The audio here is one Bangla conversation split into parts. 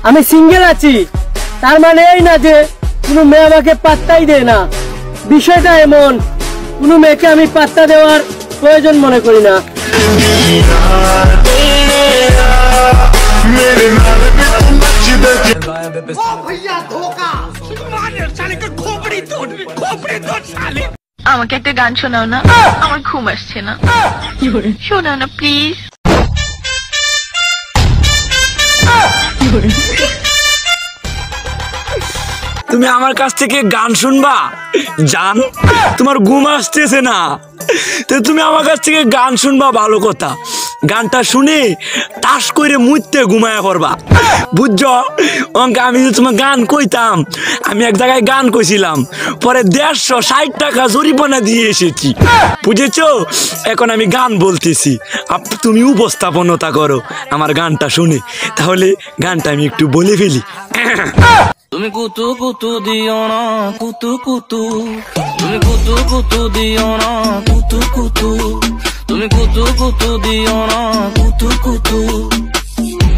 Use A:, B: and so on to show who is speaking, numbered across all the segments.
A: আমি সিঙ্গেল আছি তার মানে এই না যে কোনো মেয়ে আমাকে পাত্তাই দেয় না। বিষয়টা এমন, কোনো মেয়েকে আমি পাত্তা দেওয়ার প্রয়োজন মনে করি না।
B: আমাকে একটা গান শোনাও না, আমার ঘুম আসছে না। শোনাও না প্লিজ।
C: তুমি আমার কাছ থেকে গান শুনবা জান? তোমার ঘুম আসতেছে না তো তুমি আমার কাছ থেকে গান শুনবা, ভালো কথা। গানটা শুনে টাস করে মুইতে ঘুমায়া পড়বা, বুঝছো? আমি যে তোমার গান কইতাম, আমি এক জায়গায় গান কইছিলাম, পরে 160 টাকা জরিমানা দিয়ে এসেছি, বুঝেছো? এখন আমি গান বলতেছি, তুমি উপস্থাপনতা করো আমার গানটা শুনে। তাহলে গানটা আমি একটু বলে ফেলি। তুমি কুতু কুতু দিও না কুতু কুতু, তুমি কুতু কুতু দিও না কুতু কুতু, তুমি কুতু কুতু দিও না কুতু কুতু,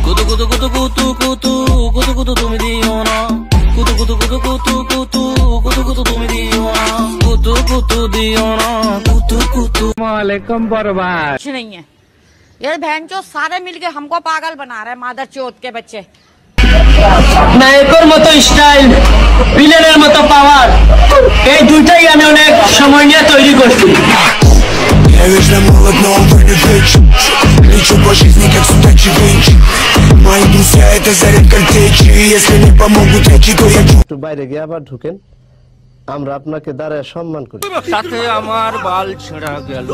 C: কুতু কুতু কুতু কুতু কুতু কুতু কুতু তুমি দিও না, কুতু কুতু কুতু কুতু কুতু কুতু কুতু তুমি দিও না, কুতু কুতু दियो ना कुतु कुतु।
A: वालेकुम बर्बाद
D: कुछ नहीं है यार, बहनचोद सारे मिलके हमको पागल बना रहे हैं, मादर चोद के बच्चे।
A: নায়কের মতো স্টাইল, ভিলেনের মতো পাওয়ার, এই দুইটাই আমি অনেক সময় নিয়ে তৈরি করছি।
E: Я вечно молод, но увы не вечен. Лечу по жизни, как судачий венч. Мои друзья — это заряд картечи. Если не помогут речи, то я чу.
F: একটু বাইরে গিয়ে আবার ঢুকেন, আমরা আপনাকে দাঁড়ায় সম্মান করি।
C: সাথে আমার বাল ছেঁড়া গেল।